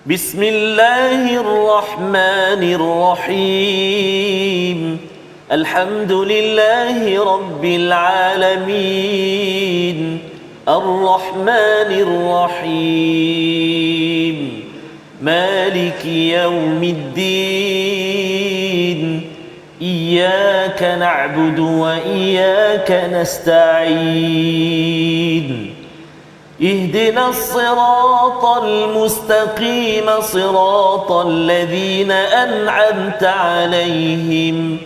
Bismillahirrahmanirrahim. Alhamdulillahi rabbil alamin. Ar-Rahmanir-Rahim. Maliki yaumiddin. Iyyaka na'budu wa iyyaka nasta'in. اهدنا الصراط المستقيم صراط الذين أنعمت عليهم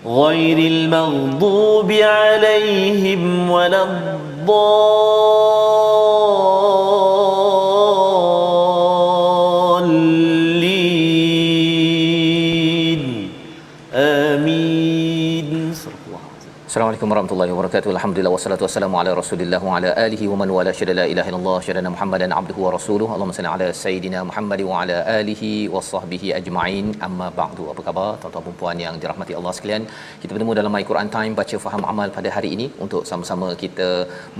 غير المغضوب عليهم ولا الضالين آمين. Assalamualaikum warahmatullahi wabarakatuh. Alhamdulillah wassalatu wassalamu ala Rasulillah wa ala alihi wa man wala syada la ilaha illallah syadana Muhammadan abduhu wa rasuluhu. Allahumma salli ala sayidina Muhammad wa ala alihi wa sahbihi ajma'in. Amma ba'du. Apa khabar tuan-tuan dan puan yang dirahmati Allah sekalian? Kita bertemu dalam My Quran Time baca faham amal pada hari ini untuk sama-sama kita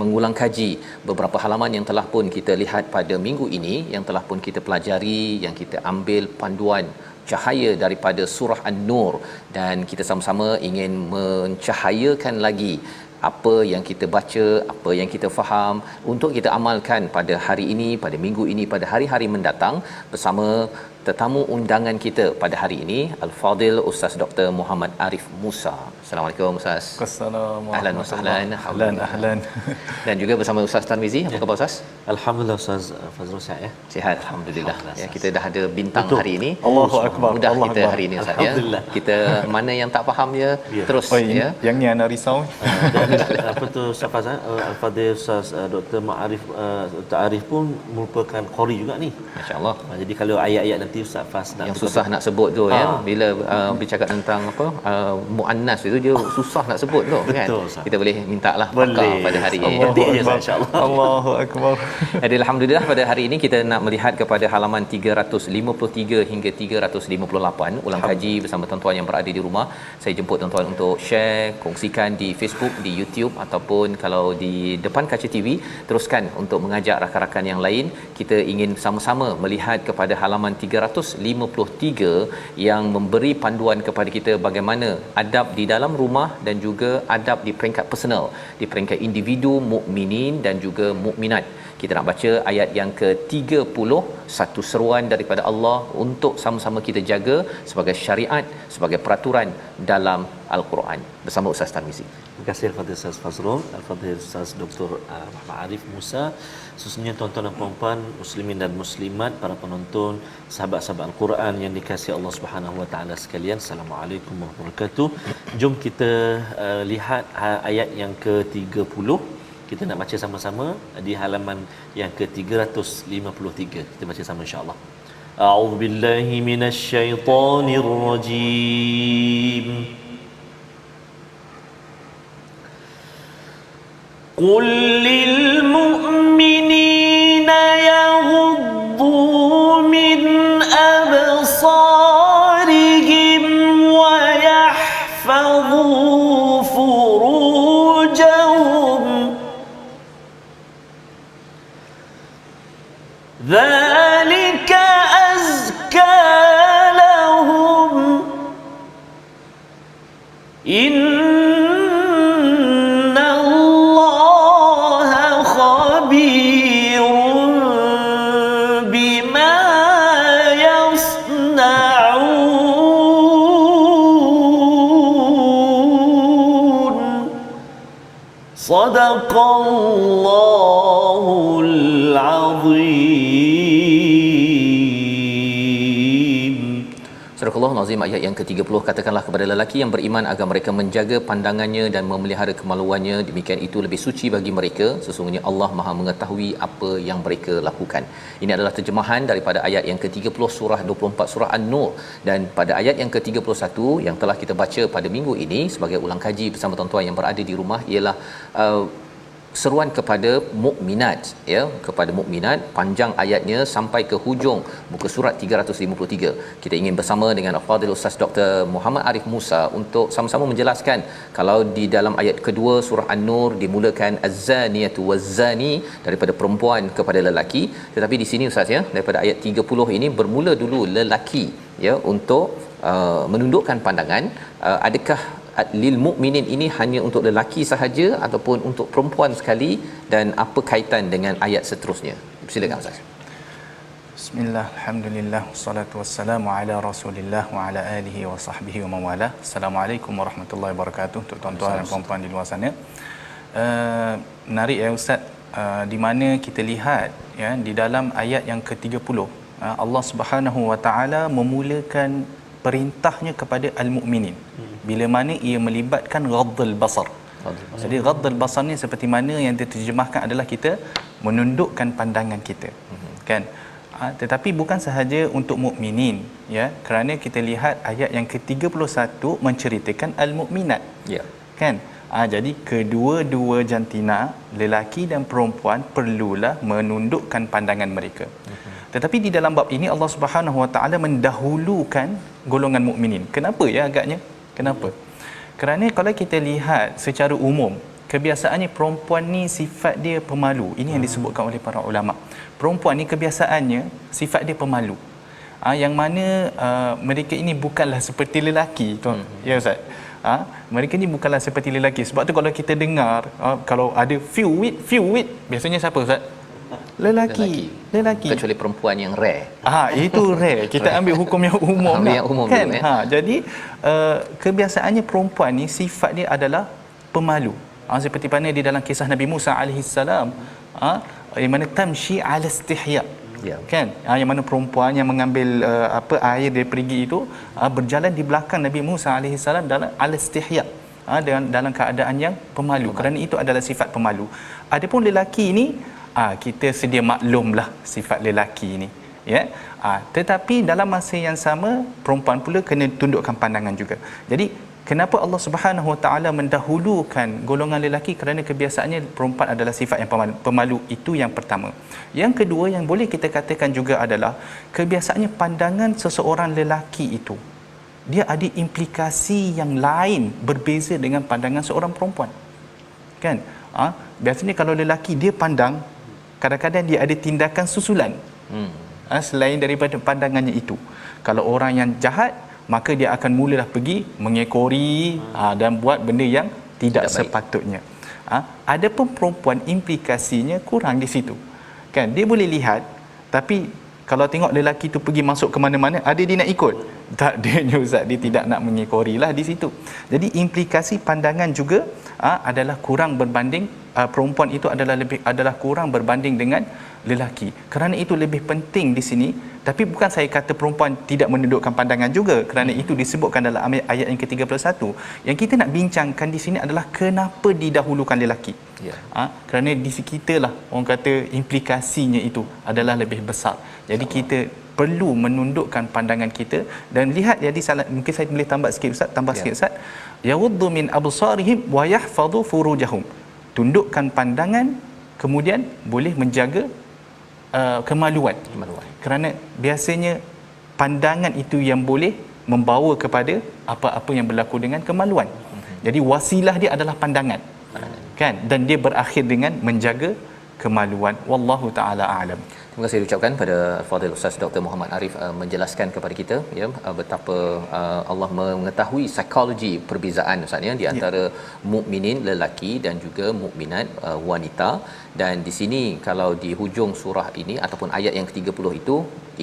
mengulang kaji beberapa halaman yang telah pun kita lihat pada minggu ini, yang telah pun kita pelajari, yang kita ambil panduan cahaya daripada surah An-Nur, dan kita sama-sama ingin mencahayakan lagi apa yang kita baca, apa yang kita faham untuk kita amalkan pada hari ini, pada minggu ini, pada hari-hari mendatang bersama tetamu undangan kita pada hari ini, Al-Fadil Ustaz Dr. Muhammad Arif Musa. Assalamualaikum Ustaz. Assalamualaikum. Ahlan wa sahlan. Ahlan. Dan juga bersama Ustaz Tarmizi. Apa khabar Ustaz? Alhamdulillah Ustaz Fazrul sihat ya. Sihat alhamdulillah. Ya, kita dah ada bintang Betul. hari ini. Allahu akbar. Mudah Allah kita akbar. hari ini Ustaz ya. Alhamdulillah. Kita mana yang tak faham ya, terus ya. Yang ni anak risau. Apa tu Ustaz Fazal, Al-Fadhil Ustaz Dr. Ma'arif Ta'arif pun merupakan qari juga ni. Masya-Allah. Jadi kalau ayat-ayat nanti Ustaz Faz nak Yang susah nak sebut tu ya, Ah. bila bercakap tentang apa muannas itu dia susah nak sebut tu kan. Betul, Ustaz. Kita boleh mintalah Boleh. pakar pada hari ini. Allah. Ketik je, insya-Allah. Allahu akbar. Jadi alhamdulillah pada hari ini kita nak melihat kepada halaman 353 hingga 358, ulang kaji bersama tuan-tuan yang berada di rumah. Saya jemput tuan-tuan untuk share, kongsikan di Facebook, di YouTube, ataupun kalau di depan kaca TV, teruskan untuk mengajak rakan-rakan yang lain. Kita ingin sama-sama melihat kepada halaman 353 yang memberi panduan kepada kita bagaimana adab di dalam rumah dan juga adab di peringkat personal, di peringkat individu mukminin dan juga mukminat. Kita nak baca ayat yang ke-30, satu seruan daripada Allah untuk sama-sama kita jaga sebagai syariat, sebagai peraturan dalam Al-Quran. Bersama Ustaz Tarmizi. Terima kasih Al-Fadhil Ustaz Fazrul, Al-Fadhil Ustaz Dr. Muhammad Arif Musa. Sesungguhnya tuan-tuan dan puan-puan, muslimin dan muslimat, para penonton, sahabat-sahabat Al-Quran yang dikasihi Allah Subhanahu Wa Taala sekalian, Assalamualaikum warahmatullahi wabarakatuh. Jom kita lihat ayat yang ke-30. Kita nak baca sama-sama di halaman yang ke-353. Kita baca sama insya-Allah. A'udzu billahi minasyaitonir rajim. قل للمؤمنين يغضوا من أبصارهم ويحفظوا فروجهم ذلك أزكى لهم إن الله خبير بما يصنعون صدق الله العظيم. Surah Al-Nazim ayat yang ke-30, katakanlah kepada lelaki yang beriman agar mereka menjaga pandangannya dan memelihara kemaluannya, demikian itu lebih suci bagi mereka, sesungguhnya Allah Maha mengetahui apa yang mereka lakukan. Ini adalah terjemahan daripada ayat yang ke-30 surah 24 surah An-Nur, dan pada ayat yang ke-31 yang telah kita baca pada minggu ini sebagai ulang kaji bersama tuan-tuan yang berada di rumah ialah seruan kepada mukminat, ya, kepada mukminat. Panjang ayatnya sampai ke hujung muka surat 353. Kita ingin bersama dengan Al-Fadhil Ustaz Dr. Muhammad Arif Musa untuk sama-sama menjelaskan, kalau di dalam ayat kedua surah An-Nur dimulakan az-zaniyatu waz-zani, daripada perempuan kepada lelaki, tetapi di sini Ustaz, ya, daripada ayat 30 ini bermula dulu lelaki, ya, untuk menundukkan pandangan. Adakah lil mukminin ini hanya untuk lelaki sahaja ataupun untuk perempuan sekali, dan apa kaitan dengan ayat seterusnya? Silakan Ustaz. Bismillah, alhamdulillah, wassalatu wassalamu ala rasulillah wa ala alihi wa sahbihi wa mawala. Assalamualaikum warahmatullahi wabarakatuh. Untuk tuan-tuan dan puan-puan di luar sana, menarik ya Ustaz, di mana kita lihat, ya, di dalam ayat yang ke-30, Allah Subhanahu wa taala memulakan perintahnya kepada al-mukminin bila mana ia melibatkan ghaddul basar. Jadi ghaddul basar ni seperti mana yang diterjemahkan adalah kita menundukkan pandangan kita, kan? Tetapi bukan sahaja untuk mukminin, ya, kerana kita lihat ayat yang ke-31 menceritakan al-mukminat, Ya. kan? Jadi kedua-dua jantina, lelaki dan perempuan, perlulah menundukkan pandangan mereka. Tetapi di dalam bab ini Allah Subhanahu Wa Taala mendahulukan golongan mukminin. Kenapa ya agaknya? Kenapa? Kerana kalau kita lihat secara umum, kebiasaannya perempuan ni sifat dia pemalu. Ini yang disebutkan oleh para ulama. Perempuan ni kebiasaannya sifat dia pemalu. Yang mana mereka ini bukanlah seperti lelaki, tuan. Ya Ustaz. Mereka ni bukanlah seperti lelaki. Sebab tu kalau kita dengar, kalau ada few wit, biasanya siapa Ustaz? Lelaki. Kecuali perempuan yang rare. Itu rare. Kita ambil hukum yang umum Ambil lah, yang umum kan? dulu, ya. Jadi kebiasaannya perempuan ni sifat dia adalah pemalu. Seperti mana di dalam kisah Nabi Musa alaihi salam, yang mana tamshi ala istihya. Ya. Kan? Yang mana perempuan yang mengambil air dari perigi itu berjalan di belakang Nabi Musa alaihi salam dalam ala istihya. Dalam keadaan yang pemalu. Kerana itu adalah sifat pemalu. Adapun lelaki ini, kita sedia maklumlah sifat lelaki ini, ya. Tetapi dalam masa yang sama perempuan pula kena tundukkan pandangan juga. Jadi kenapa Allah Subhanahu Wa Taala mendahulukan golongan lelaki? Kerana kebiasaannya perempuan adalah sifat yang pemalu. Itu yang pertama. Yang kedua yang boleh kita katakan juga adalah kebiasaannya pandangan seseorang lelaki itu, dia ada implikasi yang lain berbeza dengan pandangan seorang perempuan, kan? Biasanya kalau lelaki dia pandang, kadang-kadang dia ada tindakan susulan selain daripada pandangannya itu. Kalau orang yang jahat, maka dia akan mulalah pergi mengekori dan buat benda yang tidak sepatutnya. Adapun perempuan implikasinya kurang di situ, kan? Dia boleh lihat, tapi kalau tengok lelaki tu pergi masuk ke mana-mana, ada dia nak ikut? Tak, dia Ustaz, dia tidak nak mengekorilah di situ. Jadi implikasi pandangan juga adalah kurang berbanding, perempuan itu adalah kurang berbanding dengan lelaki. Kerana itu lebih penting di sini. Tapi bukan saya kata perempuan tidak menundukkan pandangan juga, kerana itu disebutkan dalam ayat yang ke-31. Yang kita nak bincangkan di sini adalah kenapa didahulukan lelaki. Ya. Kerana di kita lah orang kata implikasinya itu adalah lebih besar. Jadi kita perlu menundukkan pandangan kita. Dan lihat jadi salah, mungkin saya boleh tambah sikit Ustaz, sikit Ustaz. Yaghuddu min absarihim wa yahfazu furujahum. Tundukkan pandangan, kemudian boleh menjaga kemaluan. Kerana biasanya pandangan itu yang boleh membawa kepada apa-apa yang berlaku dengan kemaluan. Jadi wasilah dia adalah pandangan, kan? Dan dia berakhir dengan menjaga kemaluan. Wallahu taala a'lam. Terima kasih diucapkan pada Fadil Ustaz Dr. Muhammad Arif menjelaskan kepada kita, ya, betapa Allah mengetahui psikologi perbezaan Ustaz, ya, di antara mukminin lelaki dan juga mukminat wanita. Dan di sini kalau di hujung surah ini ataupun ayat yang ke-30 itu,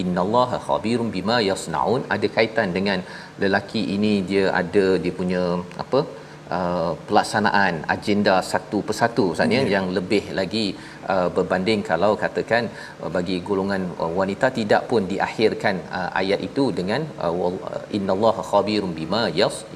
innallaha khabirum bima yasnaun, ada kaitan dengan lelaki ini, dia punya pelaksanaan agenda satu persatu Ustaz, ya, yang lebih lagi berbanding kalau katakan bagi golongan wanita tidak pun diakhirkan ayat itu dengan innallaha khabirum bima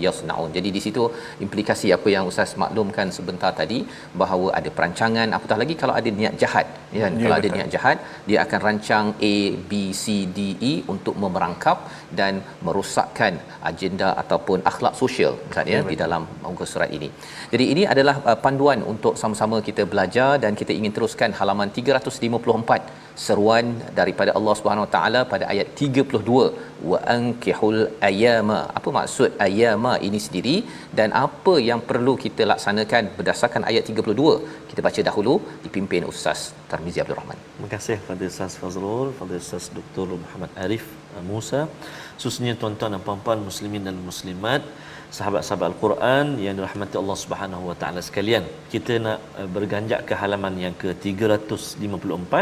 yasnaun. Jadi di situ implikasi apa yang Ustaz maklumkan sebentar tadi, bahawa ada perancangan, apatah lagi kalau ada niat jahat, ya, kalau ada niat jahat, dia akan rancang A B C D E untuk memerangkap dan merosakkan agenda ataupun akhlak sosial Ustaz, ya, di dalam muka muka surat ini. Jadi ini adalah panduan untuk sama-sama kita belajar, dan kita ingin teruskan halaman 354, seruan daripada Allah Subhanahu Wa Taala pada ayat 32, wa ankihul ayama. Apa maksud ayama ini sendiri dan apa yang perlu kita laksanakan berdasarkan ayat 32? Kita baca dahulu, dipimpin Ustaz Tarmizi Abdul Rahman. Terima kasih kepada Ustaz Fazrul, kepada Ustaz Dr. Muhammad Arif Musa. Khususnya tuan-tuan dan puan-puan muslimin dan muslimat, sahabat-sahabat Al-Quran yang dirahmati Allah Subhanahu Wa Taala sekalian. Kita nak berganjak ke halaman yang ke-354.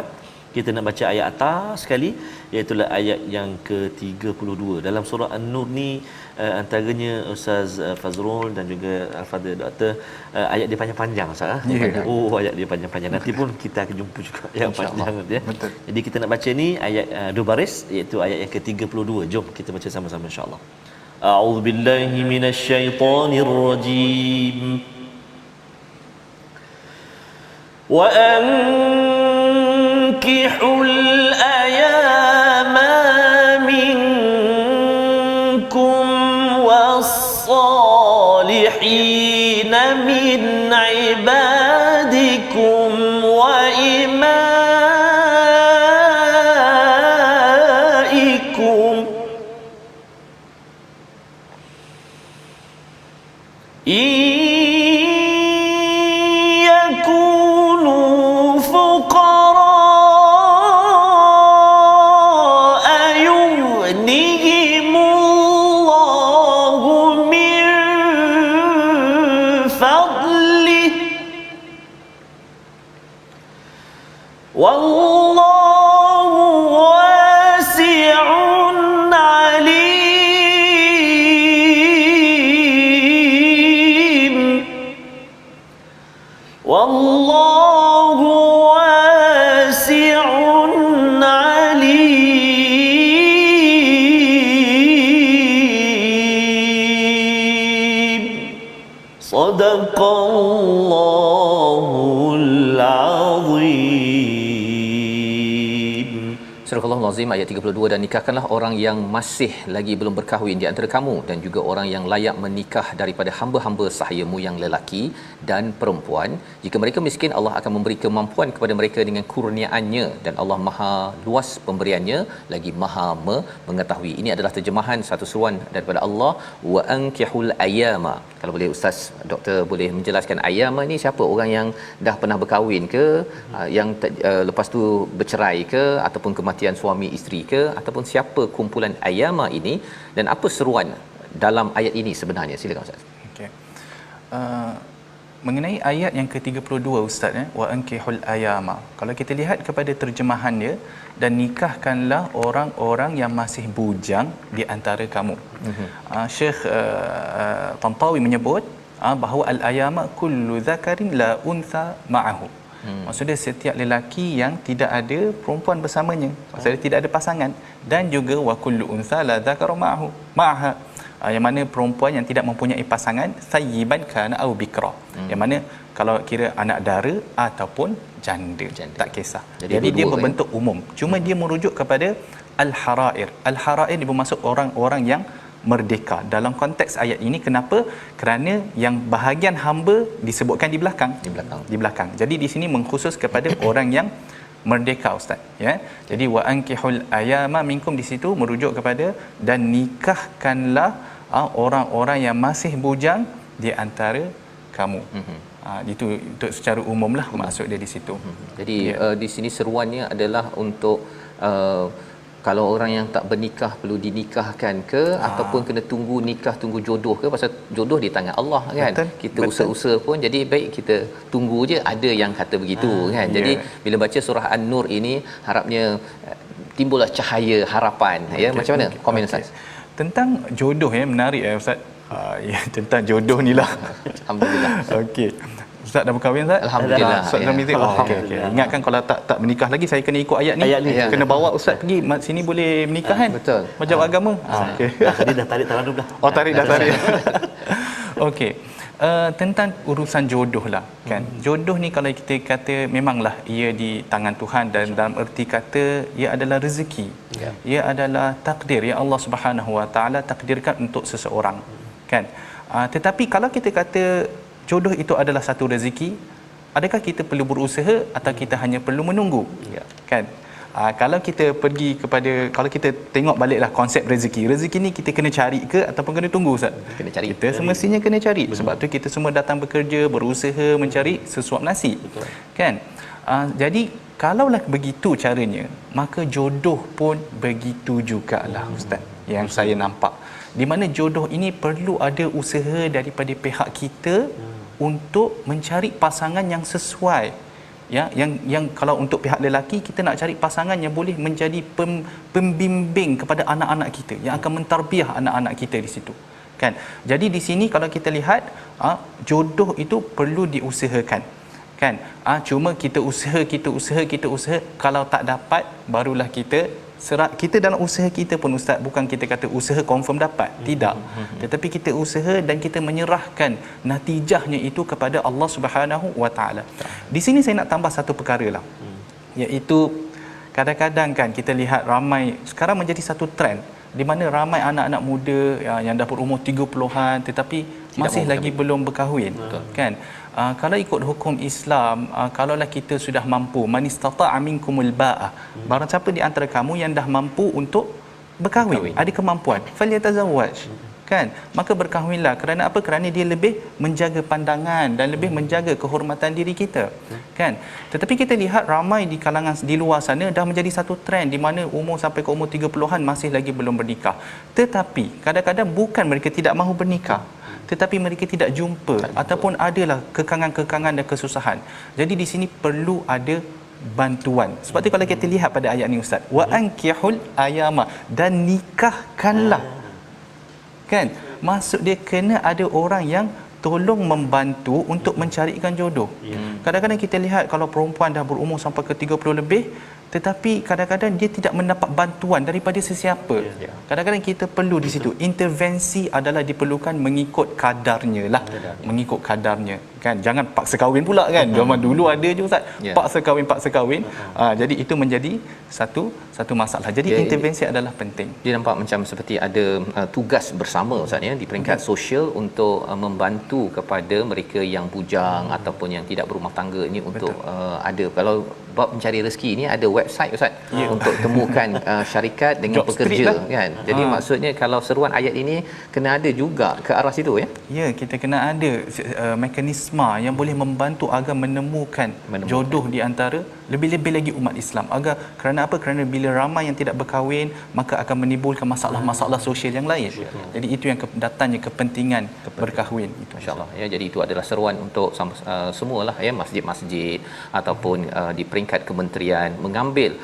Kita nak baca ayat atas sekali, iaitu ayat yang ke-32 dalam surah An-Nur ni. Antaranya Ustaz Fazrul dan juga Al-Fadhil Doktor, ayat dia panjang-panjang Ustaz. Oh, ayat dia panjang-panjang. Nanti pun kita akan jumpa juga yang panjang dia. Betul. Jadi kita nak baca ni ayat dua baris, iaitu ayat yang ke-32. Jom kita baca sama-sama insya-Allah. A'udzubillahi minasyaitonirrajim. Wa ankihul ayama minkum was-salihin min ibadikum wa imaikum wallahu wasi'un alim. Wallahu wasi'un alim. Sadaqallahul azim. Surah Al-Azim ayat 32, dan nikahkanlah orang yang masih lagi belum berkahwin di antara kamu dan juga orang yang layak menikah daripada hamba-hamba sahayamu yang lelaki dan perempuan. Jika mereka miskin, Allah akan memberi kemampuan kepada mereka dengan kurniaannya, dan Allah Maha luas pemberiannya lagi Maha mengetahui. Ini adalah terjemahan satu seruan daripada Allah, wa ankihul ayama. Kalau boleh Ustaz Doktor boleh menjelaskan ayama ni siapa? Orang yang dah pernah berkahwin ke, yang lepas tu bercerai ke, ataupun kematian suami isteri ke, ataupun siapa kumpulan ayama ini dan apa seruan dalam ayat ini sebenarnya? Silakan Ustaz. Okey. Mengenai ayat yang ke-32 Ustaz, wa ankihul ayama. Kalau kita lihat kepada terjemahan dia, dan nikahkanlah orang-orang yang masih bujang di antara kamu. Syekh Tantawi menyebut bahawa al-ayama kullu dzakarin la untha ma'ahu. Maksudnya setiap lelaki yang tidak ada perempuan bersamanya, maksudnya tidak ada pasangan, dan juga wa kullu untha la dzakara ma'aha, yang mana perempuan yang tidak mempunyai pasangan, thayyiban kana au bikra, yang mana kalau kira anak dara ataupun janda. Tak kisah. Jadi dia berbentuk umum, cuma dia merujuk kepada al-harair. Al-harair dia bermaksud orang-orang yang merdeka dalam konteks ayat ini. Kenapa? Kerana yang bahagian hamba disebutkan di belakang. Jadi di sini mengkhusus kepada orang yang merdeka Ustaz, ya. Jadi wa ankihul ayama minkum di situ merujuk kepada dan nikahkanlah orang-orang yang masih bujang di antara kamu. Itu untuk secara umumlah maksud dia di situ. Jadi di sini seruannya adalah untuk kalau orang yang tak bernikah perlu dinikahkan ke, ataupun kena tunggu nikah, tunggu jodoh ke? Pasal jodoh di tangan Allah kan. Kita usaha-usaha pun, jadi baik kita tunggu je, ada yang kata begitu kan. Jadi bila baca surah An-Nur ini, harapnya timbullah cahaya harapan. Ya, macam mana komen Ustaz? Tentang jodoh menarik Ustaz. Ya, tentang jodoh ni lah. Alhamdulillah. Okey. Ustaz dah berkahwin Ustaz? Alhamdulillah. Ustaz dah mikir. Okey. Ingatkan kalau tak menikah lagi saya kena ikut ayat ni. Kena bawa Ustaz pergi sini boleh menikah kan? Betul. Macam agama. Okey. Tadi dah tarik tangan dah. Oh, tarik. Okey. Tentang urusan jodoh lah kan. Jodoh ni kalau kita kata memanglah ia di tangan Tuhan, dan dalam erti kata ia adalah rezeki. Ia adalah takdir yang Allah Subhanahu Wa Taala takdirkan untuk seseorang kan. Tetapi kalau kita kata jodoh itu adalah satu rezeki, adakah kita perlu berusaha atau kita hanya perlu menunggu? Ya. Kan? Kalau kita pergi kepada, kalau kita tengok baliklah konsep rezeki ni kita kena cari ke ataupun kena tunggu, Ustaz? Kena cari. Kita semestinya kena cari. Sebab tu kita semua datang bekerja, berusaha mencari sesuap nasi. Betul. Kan? Jadi kalaulah begitu caranya, maka jodoh pun begitu jugalah, Ustaz, yang saya nampak. Di mana jodoh ini perlu ada usaha daripada pihak kita untuk mencari pasangan yang sesuai. Ya, yang kalau untuk pihak lelaki, kita nak cari pasangan yang boleh menjadi pembimbing kepada anak-anak kita, yang akan mentarbiah anak-anak kita di situ. Kan? Jadi di sini kalau kita lihat, jodoh itu perlu diusahakan. Kan? Cuma kita usaha, kalau tak dapat barulah kita kita dalam usaha kita pun, Ustaz, bukan kita kata usaha confirm dapat, tidak, tetapi kita usaha dan kita menyerahkan natijahnya itu kepada Allah Subhanahu Wa Taala. Di sini saya nak tambah satu perkara lah, iaitu kadang-kadang kan kita lihat ramai sekarang menjadi satu trend di mana ramai anak-anak muda yang dah berumur 30-an tetapi masih lagi belum berkahwin. Kan? Kalau ikut hukum Islam, kalaulah kita sudah mampu, man istata'a minkumul ba'ah, barang siapa di antara kamu yang dah mampu untuk berkahwin, ada kemampuan, falyatazawwaj. Kan? Maka berkahwinlah. Kerana apa? Kerana dia lebih menjaga pandangan dan lebih menjaga kehormatan diri kita. Kan? Tetapi kita lihat ramai di kalangan di luar sana dah menjadi satu trend di mana umur sampai ke umur 30-an masih lagi belum bernikah. Tetapi kadang-kadang bukan mereka tidak mahu bernikah, tetapi mereka tidak jumpa ataupun adalah kekangan-kekangan dan kesusahan. Jadi di sini perlu ada bantuan. Sebab tu kalau kita lihat pada ayat ni, Ustaz, wa ankihul ayama, dan nikahkanlah. Kan? Maksud dia kena ada orang yang tolong membantu untuk mencarikan jodoh. Kadang-kadang kita lihat kalau perempuan dah berumur sampai ke 30 lebih, tetapi kadang-kadang dia tidak mendapat bantuan daripada sesiapa. Kadang-kadang kita perlu di situ intervensi adalah diperlukan mengikut kadarnya lah, mengikut kadarnya. Kan? Jangan paksa kahwin pula kan. Zaman dulu ada je, Ustaz, paksa kahwin. Jadi itu menjadi satu masalah. Jadi intervensi adalah penting. Dia nampak macam seperti ada tugas bersama, Ustaz, ya, di peringkat sosial untuk membantu kepada mereka yang bujang ataupun yang tidak berumah tangga ini untuk ada, kalau bab mencari rezeki ni ada website, Ustaz, untuk temukan syarikat dengan Job pekerja street lah. kan. Jadi maksudnya kalau seruan ayat ini kena ada juga ke arah situ, ya. Ya, kita kena ada mekanisme yang boleh membantu agar menemukan jodoh di antara lebih-lebih lagi umat Islam. Agar kerana apa? Kerana bila ramai yang tidak berkahwin, maka akan menimbulkan masalah-masalah sosial yang lain. Jadi itu yang datangnya kepentingan berkahwin itu, Insya-Allah, ya. Jadi itu adalah seruan untuk semualah, ya, masjid-masjid ataupun di peringkat kementerian mengambil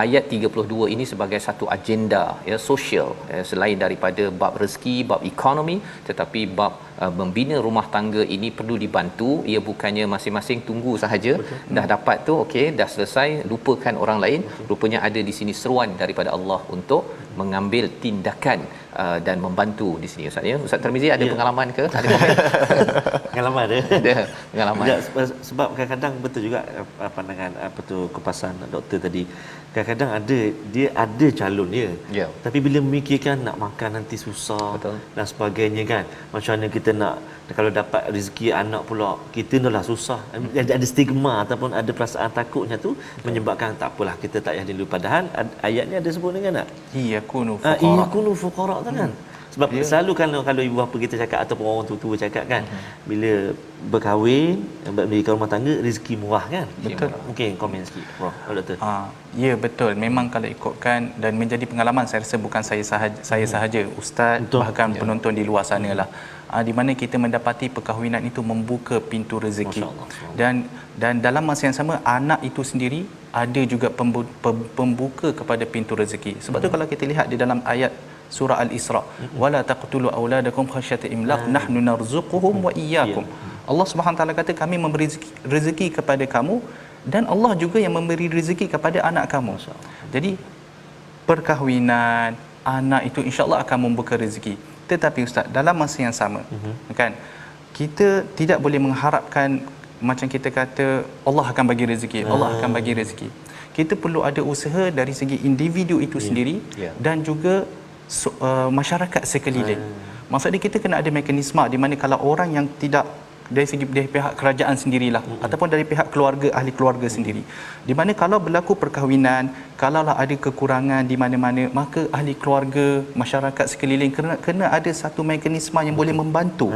ayat 32 ini sebagai satu agenda, ya, sosial, ya, selain daripada bab rezeki, bab ekonomi, tetapi bab membina rumah tangga ini perlu dibantu. Ia bukannya masing-masing tunggu sahaja. Dah dapat tu okey, dah selesai, lupakan orang lain. Rupanya ada di sini seruan daripada Allah untuk mengambil tindakan dan membantu di sini, Ustaz, ya. Ustaz Tarmizi ada pengalaman ke? Ada Pengalaman dia. ada pengalaman. Ya, sebab kadang-kadang betul juga pandangan kupasan doktor tadi. Kadang-kadang dia ada calon dia. Ya. Tapi bila memikirkan nak makan nanti susah, Betul. dan sebagainya kan. Macam mana kita nak, kalau dapat rezeki anak pula kita dah susah. Ada stigma ataupun ada perasaan takutnya tu menyebabkan tak apalah, kita tak payah dulu. Padahal ayatnya ada sebut dengan tak? Iyakunu fuqara. Iyakunu fuqara tu kan. Sebab selalu kalau ibu bapa kita cakap ataupun orang tua-tua cakap kan, bila berkahwin, berdirikan rumah tangga, rezeki murah kan. Betul. Mungkin komen sikit, Prof. Doktor. Ya, betul. Memang kalau ikutkan dan menjadi pengalaman, saya rasa bukan saya sahaja, Ustaz, Betul. bahkan penonton di luar sana lah, di mana kita mendapati perkahwinan itu membuka pintu rezeki. Dan dalam masa yang sama, anak itu sendiri ada juga pembuka kepada pintu rezeki. Sebab tu kalau kita lihat di dalam ayat surah Al-Isra, wala taqtulu auladakum khasyata imlaq nahnu narzuquhum wa iyyakum. Allah Subhanahu taala kata, kami memberi rezeki kepada kamu dan Allah juga yang memberi rezeki kepada anak kamu. Jadi perkahwinan, anak itu insya-Allah akan membuka rezeki. Tetapi Ustaz, dalam masa yang sama, kan, kita tidak boleh mengharapkan macam kita kata Allah akan bagi rezeki, Allah akan bagi rezeki. Kita perlu ada usaha dari segi individu itu sendiri dan juga masyarakat sekeliling. Maksudnya kita kena ada mekanisme di mana kalau orang yang tidak dari segi dari pihak kerajaan sendirilah ataupun dari pihak keluarga, ahli keluarga sendiri, di mana kalau berlaku perkahwinan, kalaulah ada kekurangan di mana-mana, maka ahli keluarga, masyarakat sekeliling kena ada satu mekanisme yang boleh membantu.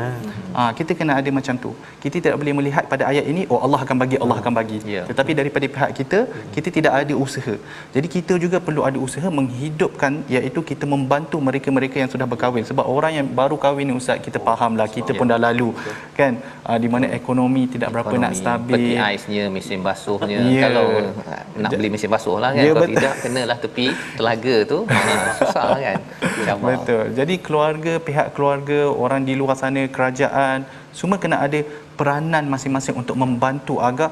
Kita kena ada macam tu. Kita tidak boleh melihat pada ayat ini, oh Allah akan bagi, Allah akan bagi. Tetapi daripada pihak kita, kita tidak ada usaha. Jadi kita juga perlu ada usaha menghidupkan, iaitu kita membantu mereka-mereka yang sudah berkahwin. Sebab orang yang baru kahwin ni ustaz, kita fahamlah, kita pun dah lalu kan, di mana ekonomi tidak berapa nak stabil, peti aisnya, mesin basuhnya. Kalau nak beli mesin basuh lah kan, kalau tidak kenalah tepi telaga tu, susah kan. Betul. Jadi keluarga, pihak keluarga, orang di luar sana, kerajaan, semua kena ada peranan masing-masing untuk membantu agar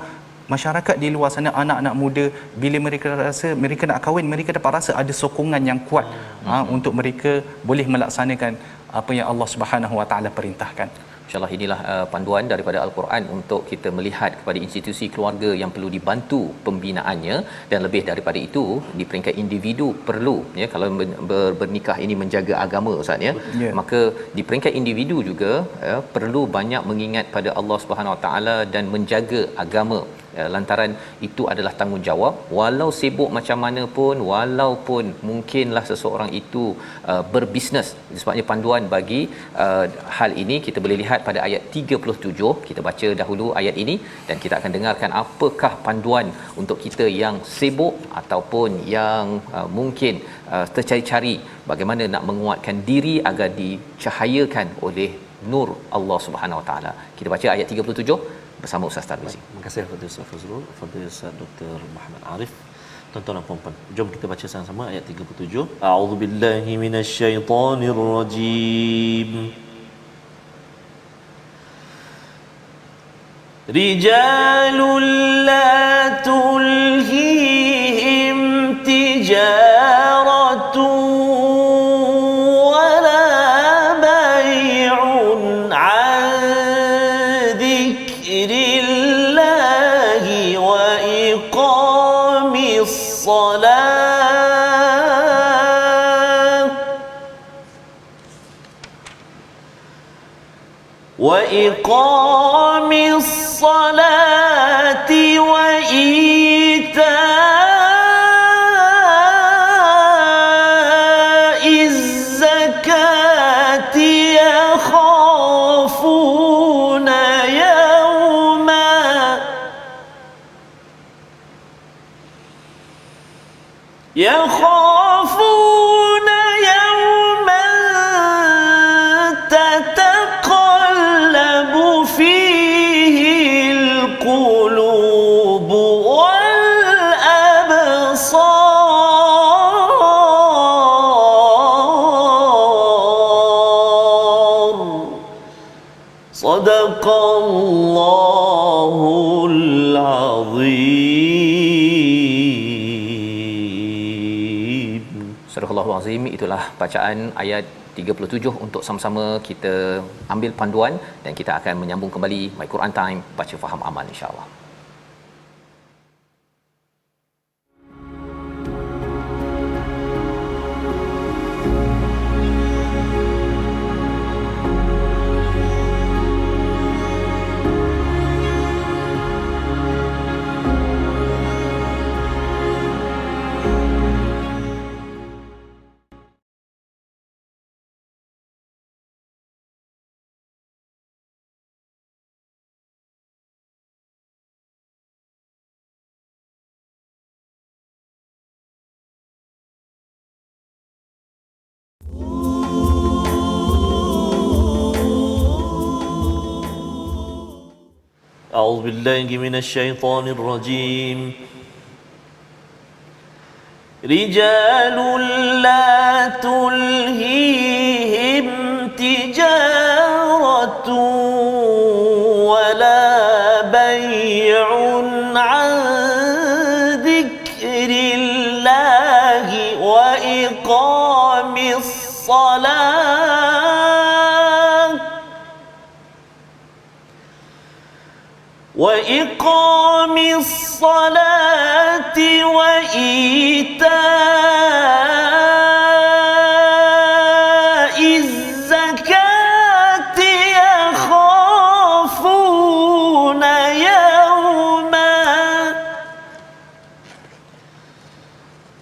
masyarakat di luar sana, anak-anak muda, bila mereka rasa mereka nak kahwin, mereka dapat rasa ada sokongan yang kuat untuk mereka boleh melaksanakan apa yang Allah Subhanahu Wa Taala perintahkan. InsyaAllah inilah panduan daripada Al-Quran untuk kita melihat kepada institusi keluarga yang perlu dibantu pembinaannya, dan lebih daripada itu di peringkat individu perlu, ya, kalau bernikah ini menjaga agama ustaz, ya, maka di peringkat individu juga perlu banyak mengingat pada Allah Subhanahu Wa Taala dan menjaga agama. Lantaran itu adalah tanggungjawab, walau sibuk macam mana pun, walaupun mungkinlah seseorang itu berbisnes. Sebabnya panduan bagi hal ini kita boleh lihat pada ayat 37. Kita baca dahulu ayat ini dan kita akan dengarkan apakah panduan untuk kita yang sibuk ataupun yang mungkin tercari-cari bagaimana nak menguatkan diri agar dicahayakan oleh nur Allah Subhanahu Wa Taala. Kita baca ayat 37 bersama Ustaz Tarmizi. Terima kasih kepada Ustaz Fazrul, kepada Ustaz Dr. Muhammad Arif. Tuan-tuan dan puan-puan, jom kita baca sama-sama ayat 37. A'udzubillahi minasyaitonirrajim. Rijalul la tulhihim tijaratun وإقام الصلاة وإيتاء الزكاة يخافون يوما تتقلب فيه القلوب والأبصار صدق الله العظيم. Surah Al-Azim, itulah bacaan ayat 37 untuk sama-sama kita ambil panduan, dan kita akan menyambung kembali My Quran Time, baca faham amal, insya-Allah. أعوذ بالله من الشيطان الرجيم. رجال لا تلهيهم تجارة ولا بيع عن ذكر الله وإقام الصلاة وإيتاء الزكاة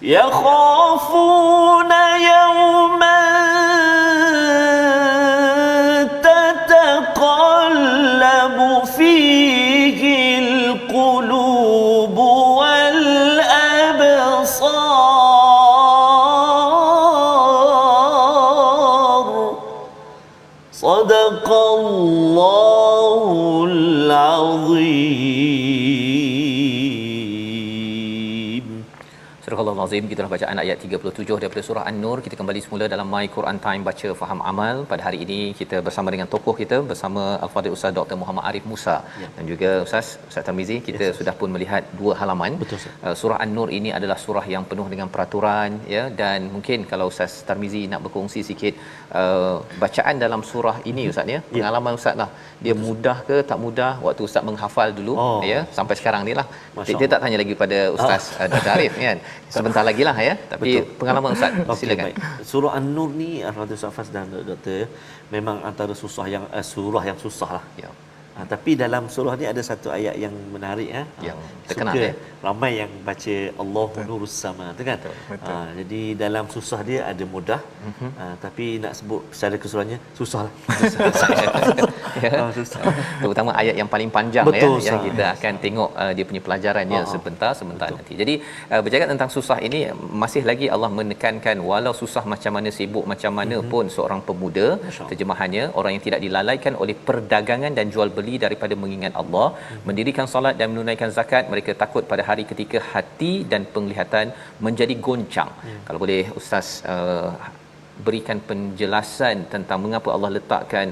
يخافون يوما تتقلب فيه القلوب والأبصار صدق الله العظيم. Surah Al-Azim, gitulah bacaan ayat 37 daripada surah An-Nur. Kita kembali semula dalam My Quran Time, baca faham amal. Pada hari ini kita bersama dengan tokoh kita, bersama Al-Fadhil Ustaz Dr. Muhammad Arif Musa, dan juga Ustaz Tarmizi. Kita sudah pun melihat dua halaman. Betul, Surah An-Nur ini adalah surah yang penuh dengan peraturan, ya, dan mungkin kalau Ustaz Tarmizi nak berkongsi sikit bacaan dalam surah ini Ustaz, ya, pengalaman Ustaz lah. Dia mudah ke tak mudah waktu Ustaz menghafal dulu, ya, sampai sekarang ni lah. Dia tak tanya lagi pada Ustaz Dr. Arif kan. Sebentar lagi lah, ya. Tapi betul, pengalaman Ustaz, silakan. Baik. Surah An-Nur ni Al-Fatihah Safas dan Doktor, memang antara surah yang susah lah. Ya. Tapi dalam surah ni ada satu ayat yang menarik, Yang terkenal, suka, ya. ramai yang baca Allahu nurus sama tu kan. Betul. Jadi dalam susah dia ada mudah, tapi nak sebut secara keseluruhannya susah lah. Ya. Susah. Terutama ayat yang paling panjang, Betul, ya, yang Ustaz. kita akan tengok dia punya pelajarannya sebentar nanti. Jadi bercakap tentang susah ini, masih lagi Allah menekankan walau susah macam mana, sibuk macam mana pun seorang pemuda, terjemahannya orang yang tidak dilalaikan oleh perdagangan dan jual beli daripada mengingat Allah, mendirikan solat dan menunaikan zakat, mereka takut pada hari ketika hati dan penglihatan menjadi goncang. Kalau boleh Ustaz berikan penjelasan tentang mengapa Allah letakkan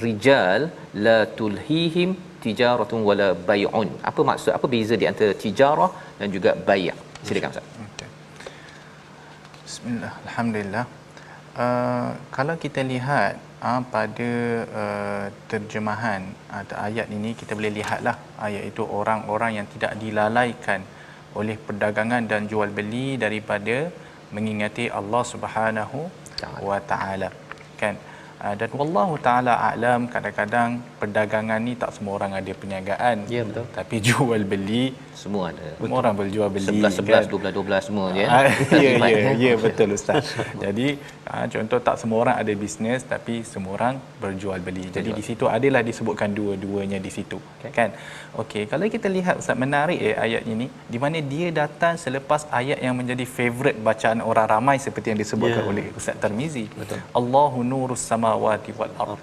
rijal la tulhihim tijaratun wala bai'un. Apa maksud, apa beza di antara tijarah dan juga bai'? Silakan Ustaz. Okay. Bismillah, alhamdulillah. Kalau kita lihat pada terjemahan ayat ini, kita boleh lihatlah ayat itu orang-orang yang tidak dilalaikan oleh perdagangan dan jual beli daripada mengingati Allah Subhanahu wa taala, kan. Dan wallahu taala a'lam, kadang-kadang perdagangan ni tak semua orang ada perniagaan. Ya, betul. Tapi jual beli Semua ada. semua orang berjual beli, 11 12 semua je. Ya, betul Ustaz. Jadi contoh, tak semua orang ada bisnes, tapi semua orang berjual beli. Jadi di situ adalah disebutkan dua-duanya di situ, kan. Okey, kalau kita lihat Ustaz, menarik ayat ini, di mana dia datang selepas ayat yang menjadi favorite bacaan orang ramai seperti yang disebutkan oleh Ustaz Tarmizi. Betul. Allahu nurus samawati wal ard.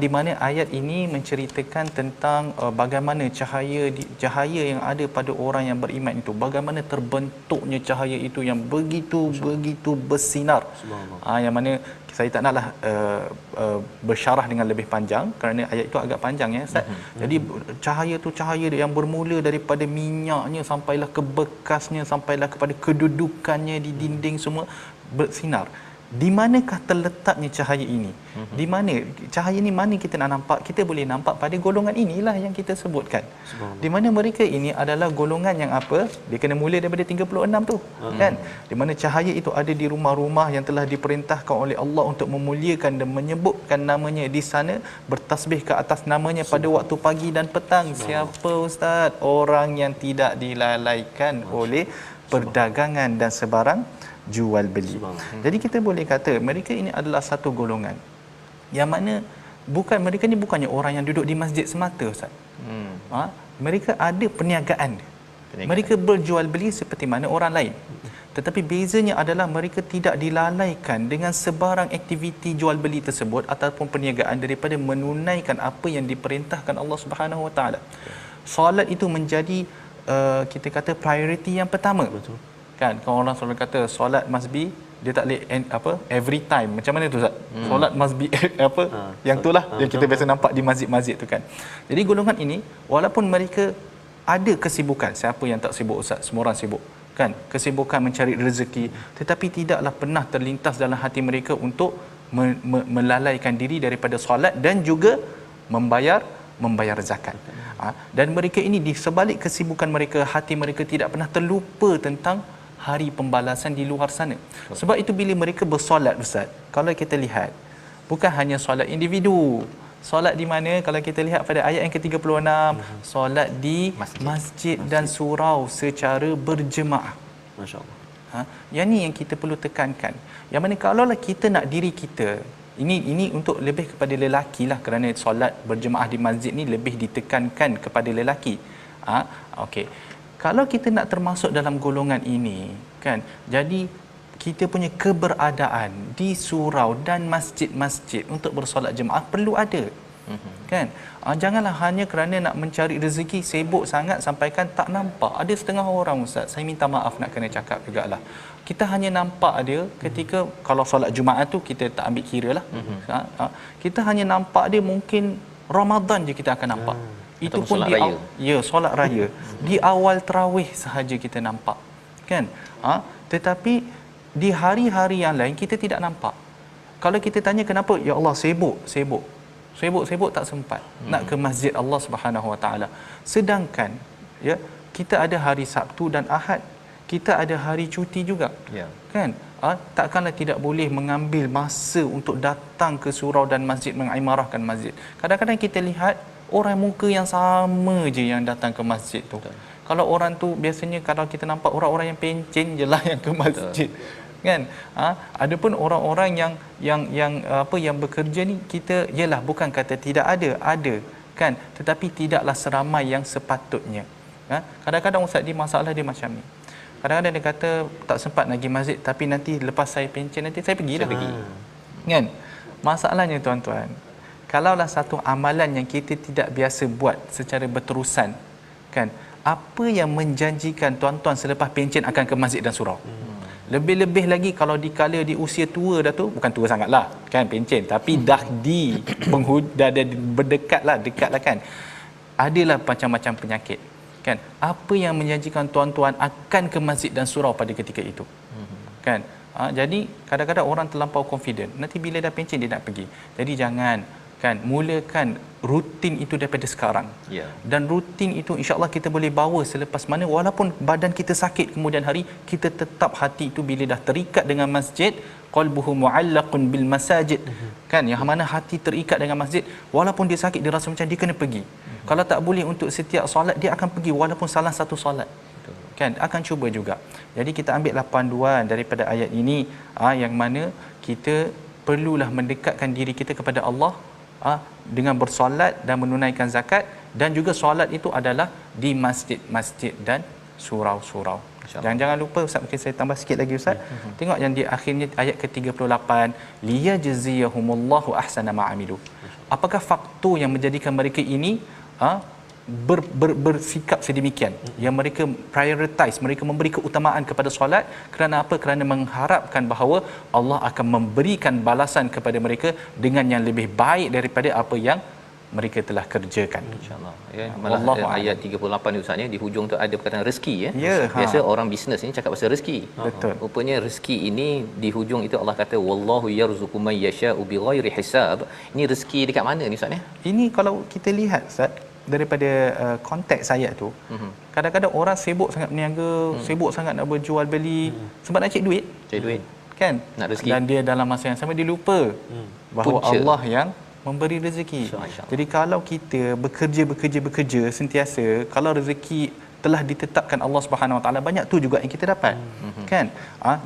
Di mana ayat ini menceritakan tentang bagaimana cahaya yang ada pada orang yang beriman itu, bagaimana terbentuknya cahaya itu yang begitu bersinar. Yang mana saya tak naklah bersyarah dengan lebih panjang kerana ayat itu agak panjang, ya Ustaz. Jadi cahaya yang bermula daripada minyaknya sampailah ke bekasnya, sampailah kepada kedudukannya di dinding, semua bersinar. Di manakah terletaknya cahaya ini? Di mana cahaya ini, mana kita nak nampak? Kita boleh nampak pada golongan inilah yang kita sebutkan. Di mana mereka ini adalah golongan yang apa? Dia kena mula daripada 36 tu, kan? Di mana cahaya itu ada di rumah-rumah yang telah diperintahkan oleh Allah untuk memuliakan dan menyebutkan namanya di sana, bertasbih ke atas namanya pada waktu pagi dan petang. Siapa Ustaz? Orang yang tidak dilalaikan oleh perdagangan dan sebarang jual beli. Jadi kita boleh kata mereka ini adalah satu golongan yang mana mereka ni bukannya orang yang duduk di masjid semata, Ustaz. Mereka ada perniagaan. Mereka berjual beli seperti mana orang lain. Tetapi bezanya adalah mereka tidak dilalaikan dengan sebarang aktiviti jual beli tersebut ataupun perniagaan daripada menunaikan apa yang diperintahkan Allah Subhanahu Wa Taala. Solat itu menjadi kita kata priority yang pertama. Betul. Kan, kalau orang selalu kata solat must be, dia tak boleh every time. Macam mana tu Ustaz? Solat must be yang itulah yang kita biasa nampak di masjid-masjid tu, kan. Jadi golongan ini walaupun mereka ada kesibukan, siapa yang tak sibuk Ustaz? Semua orang sibuk, kan. Kesibukan mencari rezeki, tetapi tidaklah pernah terlintas dalam hati mereka untuk melalaikan diri daripada solat dan juga membayar zakat. Dan mereka ini di sebalik kesibukan mereka, hati mereka tidak pernah terlupa tentang hari pembalasan di luar sana. Sebab itu bila mereka bersolat, Ustaz, kalau kita lihat bukan hanya solat individu. Solat di mana? Kalau kita lihat pada ayat yang ke-36, solat di masjid dan surau secara berjemaah. Masya-Allah. Yang ni yang kita perlu tekankan. Yang mana kalaulah kita nak diri kita, ini untuk lebih kepada lelaki lah, kerana solat berjemaah di masjid ni lebih ditekankan kepada lelaki. Okey. Kalau kita nak termasuk dalam golongan ini kan, jadi kita punya keberadaan di surau dan masjid-masjid untuk bersolat jemaah perlu ada. Kan? Janganlah hanya kerana nak mencari rezeki sibuk sangat sampaikan tak nampak. Ada setengah orang, ustaz, saya minta maaf nak kena cakap jugalah, kita hanya nampak dia ketika kalau solat Jumaat tu kita tak ambil kira lah. Kita hanya nampak dia mungkin Ramadan je kita akan nampak. Itu pun solat di raya. Solat raya. Di awal tarawih sahaja kita nampak. Kan? Tetapi di hari-hari yang lain kita tidak nampak. Kalau kita tanya kenapa, ya Allah sibuk tak sempat nak ke masjid Allah Subhanahu Wa Taala. Sedangkan ya, kita ada hari Sabtu dan Ahad, kita ada hari cuti juga. Kan? Takkanlah tidak boleh mengambil masa untuk datang ke surau dan masjid, mengimarahkan masjid. Kadang-kadang kita lihat orang muka yang sama je yang datang ke masjid tu. Betul. Kalau orang tu biasanya kalau kita nampak orang-orang yang pencen je lah yang ke masjid. Betul. Kan? Adapun orang-orang yang bekerja ni, kita yalah bukan kata tidak ada kan, tetapi tidaklah seramai yang sepatutnya. Kadang-kadang ustaz di masalah dia macam ni. Kadang-kadang dia kata tak sempat nak pergi masjid, tapi nanti lepas saya pencen nanti saya pergilah. Kan? Masalahnya tuan-tuan, kalaulah satu amalan yang kita tidak biasa buat secara berterusan, kan, apa yang menjanjikan tuan-tuan selepas pencen akan ke masjid dan surau? Lebih-lebih lagi kalau dikala di usia tua dah tu, bukan tua sangatlah kan pencen, tapi dah dah dekatlah kan, adalah macam-macam penyakit kan. Apa yang menjanjikan tuan-tuan akan ke masjid dan surau pada ketika itu? Kan? Jadi kadang-kadang orang terlampau confident, nanti bila dah pencen dia nak pergi. Jadi jangan, kan, mulakan rutin itu daripada sekarang. Dan rutin itu insya-Allah kita boleh bawa selepas mana, walaupun badan kita sakit kemudian hari, kita tetap hati itu bila dah terikat dengan masjid, qalbuhu muallaqun bil masajid, kan, yang mana hati terikat dengan masjid, walaupun dia sakit dia rasa macam dia kena pergi. Kalau tak boleh untuk setiap solat, dia akan pergi walaupun salah satu solat. Kan, akan cuba juga. Jadi kita ambillah panduan daripada ayat ini, yang mana kita perlulah mendekatkan diri kita kepada Allah dengan bersolat dan menunaikan zakat, dan juga solat itu adalah di masjid-masjid dan surau-surau. Dan jangan lupa ustaz, mungkin saya tambah sikit lagi ustaz. Tengok yang di akhirnya ayat ke-38, liyajziyahumullahu ahsana ma'amilu. Apakah faktor yang menjadikan mereka ini bersikap sedemikian, yang mereka prioritize, mereka memberi keutamaan kepada solat? Kerana apa? Kerana mengharapkan bahawa Allah akan memberikan balasan kepada mereka dengan yang lebih baik daripada apa yang mereka telah kerjakan, insya-Allah. Ya, malah ayat 38 ni ustaz, di hujung tu ada perkataan rezeki ya. Biasa orang bisnes ni cakap pasal rezeki. Betul. Rupanya rezeki ini di hujung itu Allah kata wallahu yarzuqu may yasha'u bighairi hisab. Ini rezeki dekat mana ni ustaz ya? Ini kalau kita lihat ustaz daripada konteks ayat tu, kadang-kadang orang sibuk sangat berniaga, sibuk sangat nak berjual beli, sebab nak cari duit. Kan? Nak rezeki. Dan dia dalam masa yang sama dia lupa bahawa punca Allah yang memberi rezeki. Jadi kalau kita bekerja sentiasa, kalau rezeki telah ditetapkan Allah Subhanahu Wa Taala, banyak tu juga yang kita dapat. Kan?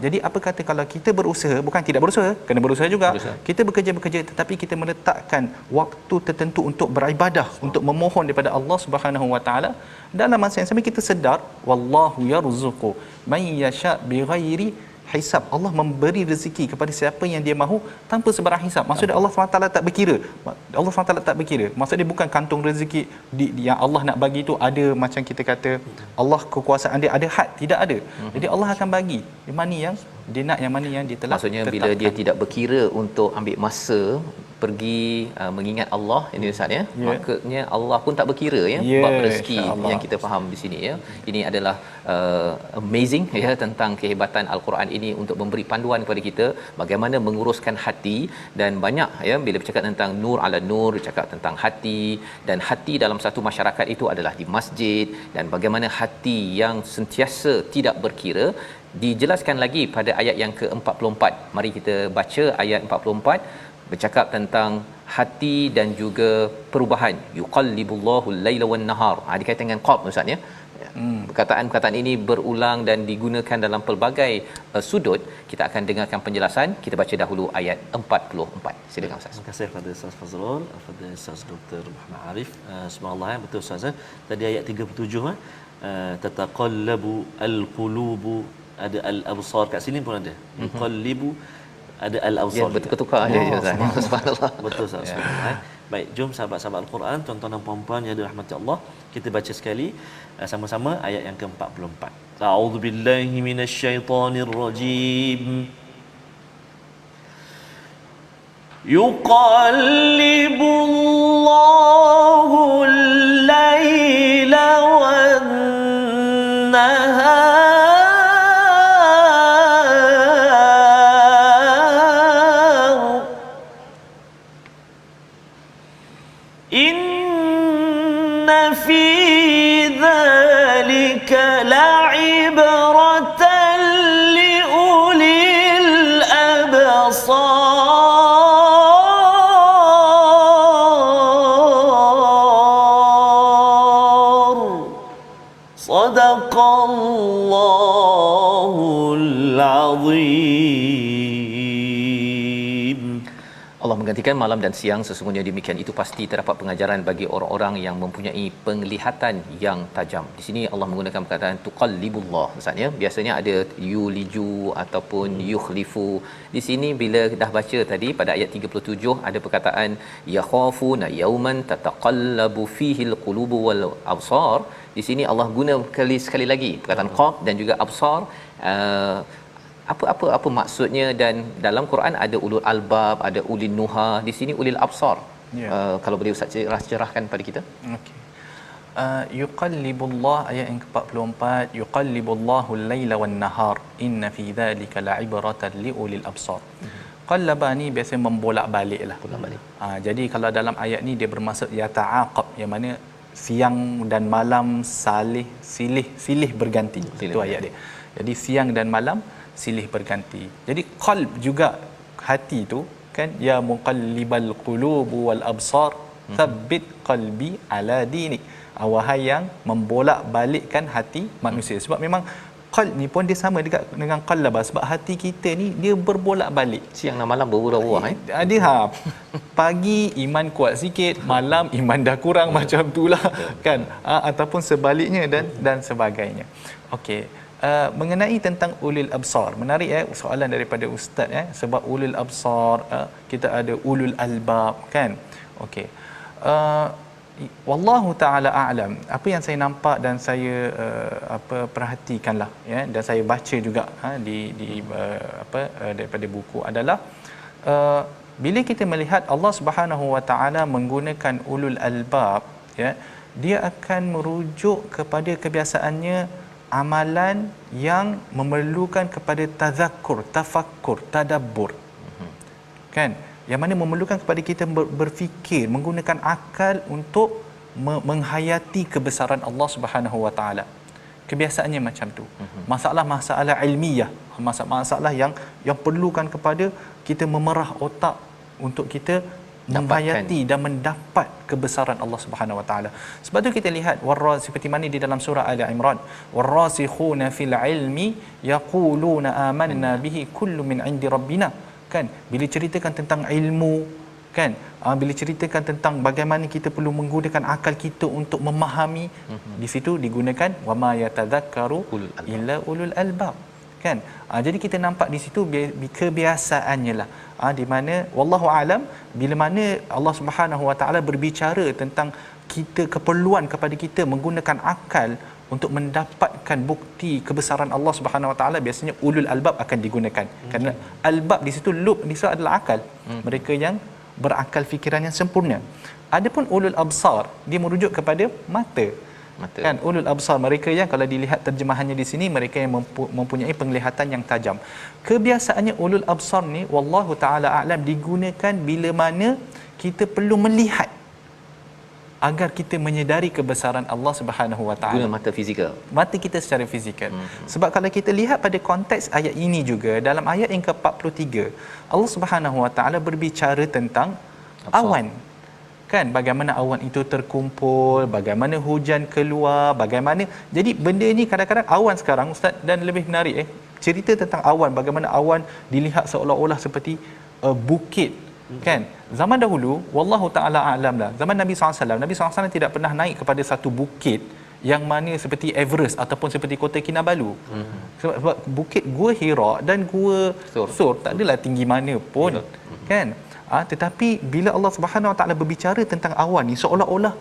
Jadi apa kata kalau kita berusaha, bukan tidak berusaha, kena berusaha juga. Kita bekerja tetapi kita meletakkan waktu tertentu untuk beribadah, untuk memohon daripada Allah Subhanahu Wa Taala. Dalam masa yang sama kita sedar wallahu yarzuqu may yasha bighairi hisab. Allah memberi rezeki kepada siapa yang dia mahu tanpa sebarang hisab. Maksudnya Allah SWT tak berkira. Allah SWT tak berkira. Maksudnya bukan kantung rezeki yang Allah nak bagi itu ada macam kita kata Allah kekuasaan dia ada had, tidak ada. Jadi Allah akan bagi di mana yang dia nak, yang mana yang dia telah maksudnya tetapkan. Bila dia tidak berkira untuk ambil masa pergi mengingat Allah ini ustaz ya, maknanya Allah pun tak berkira ya, bab rezeki yang kita faham di sini ya. Ini adalah amazing ya, tentang kehebatan al-Quran ini untuk memberi panduan kepada kita bagaimana menguruskan hati. Dan banyak ya, bila bercakap tentang nur ala nur, bercakap tentang hati, dan hati dalam satu masyarakat itu adalah di masjid, dan bagaimana hati yang sentiasa tidak berkira dijelaskan lagi pada ayat yang ke-44. Mari kita baca ayat 44, bercakap tentang hati dan juga perubahan. Yuqallibullahu al-laila wan nahar. Dikaitan dengan qalb ustaz ya. perkataan-perkataan ini berulang dan digunakan dalam pelbagai sudut. Kita akan dengarkan penjelasan. Kita baca dahulu ayat 44. Silakan Ustaz. Terima kasih kepada Ustaz Fazrul, kepada Ustaz Dr. Muhammad Arif. Subhanallah, betul Ustaz. Tadi ayat 37 tataqallabu al-qulubu, ada al-absar, kat sini pun ada. Yuqallibu, ada al-absar. Ya, bertukar-tukar je Ustaz. Subhanallah. Betul Ustaz. Subhanallah. Baik, jom sahabat-sahabat Al-Quran, tuan-tuan dan puan-puan yang dirahmati Allah, kita baca sekali sama-sama ayat yang ke-44. A'udzubillahi minasyaitonirrajim. Yuqallibullahu al-laila wan-nahar inna fi dhalika la'ibratan liulil absar. Sadaqallahul azim. Allah menggantikan malam dan siang, sesungguhnya demikian itu pasti terdapat pengajaran bagi orang-orang yang mempunyai penglihatan yang tajam. Di sini Allah menggunakan perkataan tuqallibullah Ustaz ya. Biasanya ada yuliju ataupun yukhlifu. Di sini bila dah baca tadi pada ayat 37 ada perkataan yakhafuna yauman tataqallabu fihi alqulubu wal absar. Di sini Allah guna sekali lagi perkataan qaf dan juga absar. Apa maksudnya, dan dalam Quran ada ulul albab, ada ulil nuha, di sini ulil absar. Kalau boleh Ustaz cerahkan pada kita. Okey. Yuqallibullah ayat yang ke-44, yuqallibullahu al-laila wan-nahar inna fi dhalika la'ibratan liulil absar. Qallaba ni biasa membolak-baliklah. Jadi kalau dalam ayat ni dia bermaksud yata'aqab, yang mana siang dan malam silih berganti. Itu ayat dia. Jadi siang dan malam silih berganti. Jadi qalb juga hati tu kan, ya muqallibal qulubi wal absar tsabbit qalbi ala dinik. Wahai yang membolak-balikkan hati manusia. Sebab memang qalb ni pun dia sama dengan qallaba, sebab hati kita ni dia berbolak-balik. Siang dan malam berubah-ubah Dia pagi iman kuat sikit, malam iman dah kurang macam itulah kan. Ataupun sebaliknya dan sebagainya. Okey. Mengenai tentang ulil absar, menarik soalan daripada ustaz sebab ulil absar kita ada ulul albab kan. Okey, wallahu taala a'lam. Apa yang saya nampak dan saya perhatikanlah dan saya baca juga daripada buku adalah bila kita melihat Allah Subhanahu wa taala menggunakan ulul albab dia akan merujuk kepada kebiasaannya amalan yang memerlukan kepada tazakkur, tafakkur, tadabbur. Kan? Yang mana memerlukan kepada kita berfikir, menggunakan akal untuk menghayati kebesaran Allah Subhanahu wa taala. Kebiasaannya macam tu. Masalah-masalah ilmiah, masalah yang perlukan kepada kita memerah otak untuk kita menghayati dan mendapat kebesaran Allah Subhanahu wa taala. Sebab tu kita lihat seperti mana di dalam surah Ali Imran, warasikhuna fil ilmi yaquluna amanna bihi kullu min indi rabbina. Kan, bila ceritakan tentang ilmu kan, bila ceritakan tentang bagaimana kita perlu menggunakan akal kita untuk memahami, di situ digunakan wama yatadzakkaru illa ulul albab kan. Jadi kita nampak di situ kebiasaannya lah, di mana wallahu alam bila mana Allah Subhanahu wa taala berbicara tentang kita, keperluan kepada kita menggunakan akal untuk mendapatkan bukti kebesaran Allah Subhanahu wa taala, biasanya ulul albab akan digunakan. Kerana albab di situ, lub di situ adalah akal. Mereka yang berakal fikiran yang sempurna. Adapun ulul absar dia merujuk kepada mata. Kan, ulul absar mereka yang kalau dilihat terjemahannya di sini, mereka yang mempunyai penglihatan yang tajam. Kebiasaannya ulul absar ni wallahu taala a'lam digunakan bila mana kita perlu melihat agar kita menyedari kebesaran Allah Subhanahu wa taala. Guna mata fizikal. Mata kita secara fizikal. Sebab kalau kita lihat pada konteks ayat ini juga, dalam ayat yang ke-43 Allah Subhanahu wa taala berbicara tentang awan. kan, bagaimana awan itu terkumpul, bagaimana hujan keluar, bagaimana. Jadi benda ni kadang-kadang awan sekarang ustaz, dan lebih menarik cerita tentang awan, bagaimana awan dilihat seolah-olah seperti bukit, kan. Zaman dahulu wallahu taala a'lam lah, zaman Nabi SAW tidak pernah naik kepada satu bukit yang mana seperti Everest ataupun seperti Kota Kinabalu. Sebab bukit Gua Hira dan Gua Sur tak adalah tinggi mana pun, kan. Tetapi bila Allah Subhanahu Wa Taala berbicara tentang awan ni, seolah-olah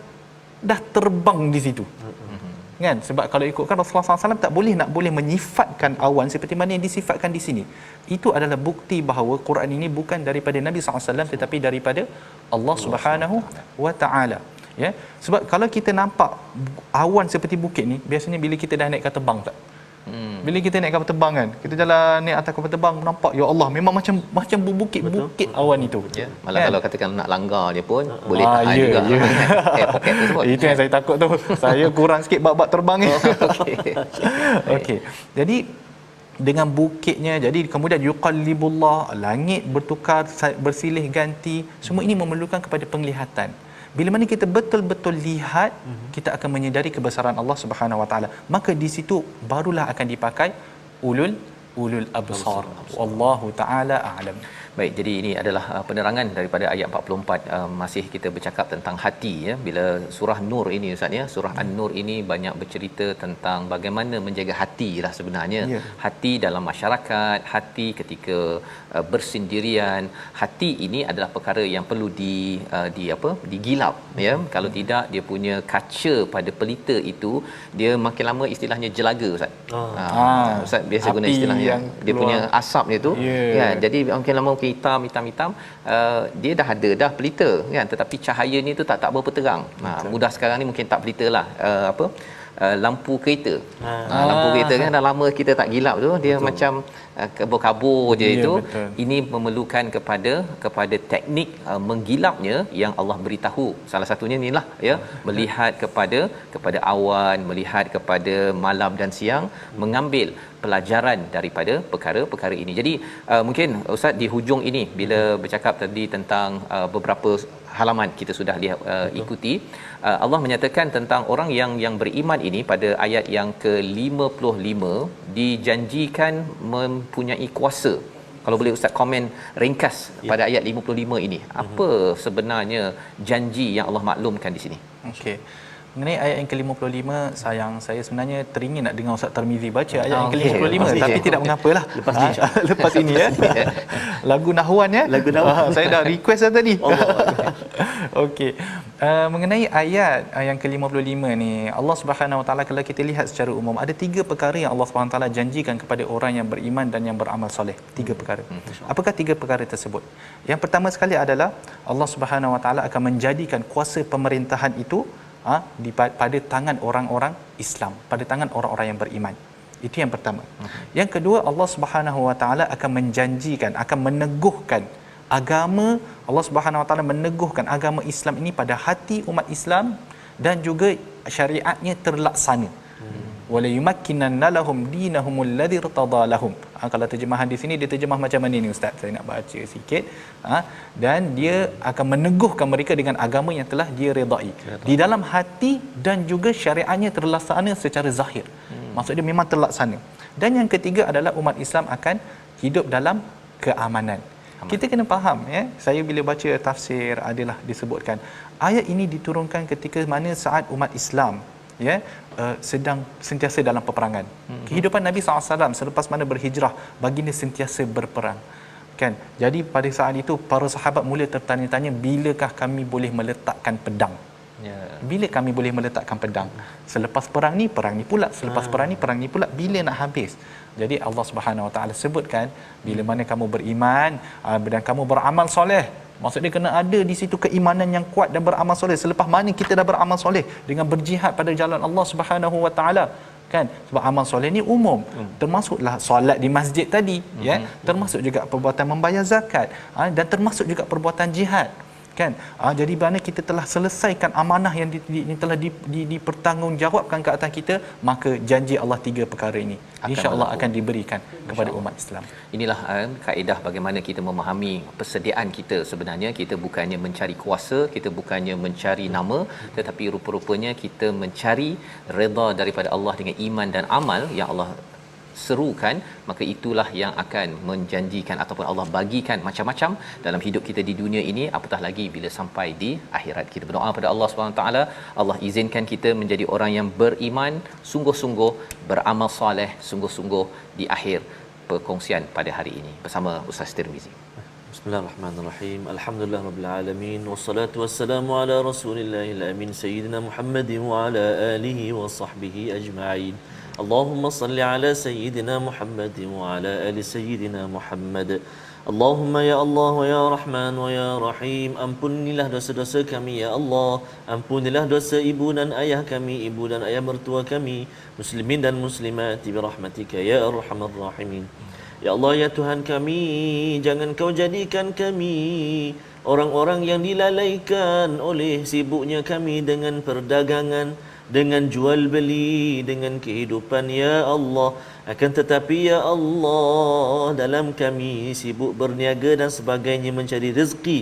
dah terbang di situ, kan. Sebab kalau ikutkan Rasulullah SAW tak boleh menyifatkan awan seperti mana yang disifatkan di sini. Itu adalah bukti bahawa Quran ini bukan daripada Nabi SAW tetapi daripada Allah Subhanahu Wa Taala. Ya, sebab kalau kita nampak awan seperti bukit ni, biasanya bila kita dah naik kapal terbang tak? Bila kita naik kapal terbang kan, kita jalan naik atas kapal terbang, nampak ya Allah memang macam berbukit-bukit awan itu. Ya, malah kan? Kalau katakan nak langgar dia pun boleh tahan ya, juga. Ya. Poket tu sebut. Itu yang saya takut tu. Saya kurang sikit bab terbang ni. Okey. Jadi dengan bukitnya, jadi kemudian yuqallibullah, langit bertukar bersilih ganti, semua ini memerlukan kepada penglihatan. Bila mana kita betul-betul lihat, kita akan menyedari kebesaran Allah Subhanahu Wa Taala. Maka di situ barulah akan dipakai ulul absar. Wallahu taala a'lam. Baik, jadi ini adalah penerangan daripada ayat 44. Masih kita bercakap tentang hati, ya. Bila surah Nur ini ustaz, ya, surah An-Nur ini banyak bercerita tentang bagaimana menjaga hati lah sebenarnya. Hati dalam masyarakat, hati ketika bersendirian. Hati ini adalah perkara yang perlu digilap, ya. Kalau tidak, dia punya kaca pada pelita itu dia makin lama istilahnya jelaga ustaz. Ustaz biasa guna istilahnya dia punya asap dia tu, kan. Jadi makin lama hitam, dia dah ada pelita, kan, tetapi cahaya ni tu tak berapa terang. Mudah sekarang ni mungkin tak pelita lah, lampu kereta. Lampu kereta kan dah lama kita tak gilap tu, dia macam kabur-kabur je itu. Betul. Ini memerlukan kepada teknik menggilapnya yang Allah beritahu. Salah satunya inilah, ya, melihat kepada awan, melihat kepada malam dan siang, mengambil pelajaran daripada perkara-perkara ini. Jadi mungkin ustaz di hujung ini bila bercakap tadi tentang beberapa halaman kita sudah lihat ikuti, Allah menyatakan tentang orang yang beriman ini pada ayat yang ke-55 dijanjikan mempunyai kuasa. Kalau boleh ustaz komen ringkas pada ayat 55 ini, apa sebenarnya janji yang Allah maklumkan di sini? Okey. Mengenai ayat yang ke-55, saya sebenarnya teringin nak dengar Ustaz Tarmizi baca ayat yang ke-55, tapi tidak mengapalah. Lepas ini ya. Lagu Nahwan, ya. Lagu Nahwan. Saya dah request dah tadi. Okey. Mengenai ayat yang ke-55 ni, Allah Subhanahu Wa Taala, kalau kita lihat secara umum, ada 3 perkara yang Allah Subhanahu Wa Taala janjikan kepada orang yang beriman dan yang beramal soleh. 3 perkara. Apakah 3 perkara tersebut? Yang pertama sekali adalah Allah Subhanahu Wa Taala akan menjadikan kuasa pemerintahan itu pada tangan orang-orang Islam, pada tangan orang-orang yang beriman. Itu yang pertama. Yang kedua, Allah Subhanahu Wa Taala akan menjanjikan, akan meneguhkan agama. Allah Subhanahu Wa Taala meneguhkan agama Islam ini pada hati umat Islam dan juga syariatnya terlaksana. Wala yumakkinanna lahum dinahumul ladzi irtada lahum. Kalau terjemahan di sini dia terjemah macam mana ni ustaz? Saya nak baca sikit. Dan dia akan meneguhkan mereka dengan agama yang telah dia redai di dalam hati dan juga syariatnya terlaksana secara zahir. Maksudnya memang terlaksana. Dan yang ketiga adalah umat Islam akan hidup dalam keamanan. Kita kena faham, ya. Saya bila baca tafsir adalah disebutkan ayat ini diturunkan ketika mana saat umat Islam, ya, sedang sentiasa dalam peperangan. Kehidupan Nabi SAW selepas mana berhijrah, baginda sentiasa berperang, kan. Jadi pada saat itu para sahabat mula tertanya-tanya, bilakah kami boleh meletakkan pedang? Bila kami boleh meletakkan pedang? Selepas perang ni pula, selepas perang ni pula, bila nak habis? Jadi Allah Subhanahu Wa Taala sebutkan, bila mana kamu beriman dan kamu beramal soleh. Maksudnya kena ada di situ keimanan yang kuat dan beramal soleh. Selepas mana kita dah beramal soleh dengan berjihad pada jalan Allah Subhanahu Wa Taala, kan. Sebab amal soleh ni umum, termasuklah solat di masjid tadi, ya, termasuk juga perbuatan membayar zakat, dan termasuk juga perbuatan jihad, kan. Jadi mana kita telah selesaikan amanah yang telah dipertanggungjawabkan ke atas kita, maka janji Allah 3 perkara ini insya-Allah akan diberikan kepada umat Islam. Inilah kaedah bagaimana kita memahami persediaan kita. Sebenarnya kita bukannya mencari kuasa, kita bukannya mencari nama, tetapi rupa-rupanya kita mencari redha daripada Allah dengan iman dan amal yang Allah serukan, maka itulah yang akan menjanjikan ataupun Allah bagikan macam-macam dalam hidup kita di dunia ini, apatah lagi bila sampai di akhirat. Kita berdoa pada Allah SWT, Allah izinkan kita menjadi orang yang beriman sungguh-sungguh, beramal soleh sungguh-sungguh di akhir perkongsian pada hari ini bersama Ustaz Tirmizi. Bismillahirrahmanirrahim. Alhamdulillahirabbil alamin wassalatu wassalamu ala rasulillahil amin sayyidina Muhammadin wa ala alihi wa sahbihi ajma'in. Allahumma salli ala sayyidina Muhammadin wa ala ali sayyidina Muhammad. Allahumma ya Allah wa ya Rahman wa ya Rahim, ampunilah dosa-dosa kami ya Allah, ampunilah dosa ibu dan ayah kami, ibu dan ayah mertua kami, muslimin dan muslimat bi rahmatika ya arhamar rahimin. Ya Allah ya Tuhan kami, jangan kau jadikan kami orang-orang yang dilalaikan oleh sibuknya kami dengan perdagangan, dengan jual beli, dengan kehidupan ya Allah. Akan tetapi ya Allah, dalam kami sibuk berniaga dan sebagainya mencari rezeki,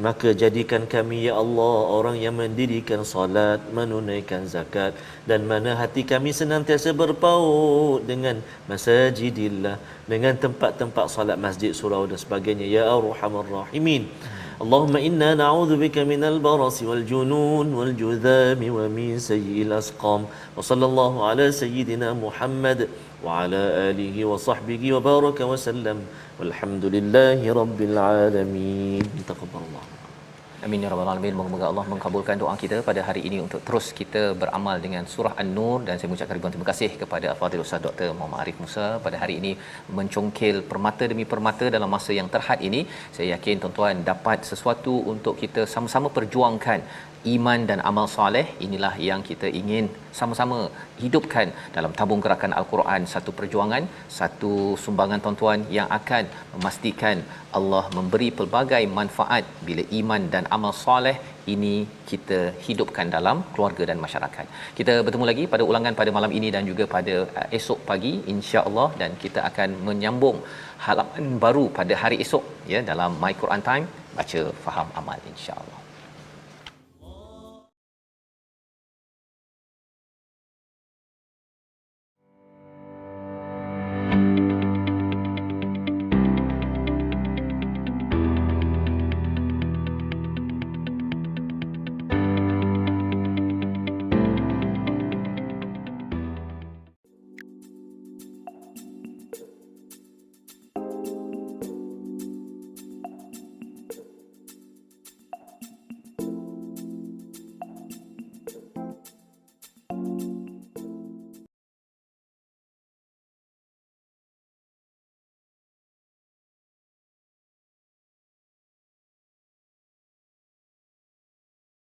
maka jadikan kami ya Allah orang yang mendirikan salat, menunaikan zakat, dan mana hati kami senantiasa berpaut dengan masajidillah, dengan tempat-tempat salat, masjid, surau dan sebagainya ya Arhamar Rahimin. Allahumma inna na'udzubika minal barasi wal junun wal judhami wa min sayyi'il asqam. Wa sallallahu ala sayyidina Muhammad wa ala alihi wa sahbihi wa baraka wa sallam. Walhamdulillahi rabbil alamin. Taqabbalallah. Amin ya rabbal alamin. Moga-moga Allah mengabulkan doa kita pada hari ini untuk terus kita beramal dengan surah An-Nur, dan saya mengucapkan ribuan terima kasih kepada Al-Fadhil Ustaz Dr. Muhammad Arif Musa pada hari ini mencongkil permata demi permata dalam masa yang terhad ini. Saya yakin tuan-tuan dapat sesuatu untuk kita sama-sama perjuangkan iman dan amal soleh. Inilah yang kita ingin sama-sama hidupkan dalam tabung gerakan Al-Quran, satu perjuangan, satu sumbangan tuan-tuan yang akan memastikan Allah memberi pelbagai manfaat bila iman dan amal soleh ini kita hidupkan dalam keluarga dan masyarakat. Kita bertemu lagi pada ulangan pada malam ini dan juga pada esok pagi insya-Allah, dan kita akan menyambung halaman baru pada hari esok ya dalam My Quran Time, baca faham amal insya-Allah.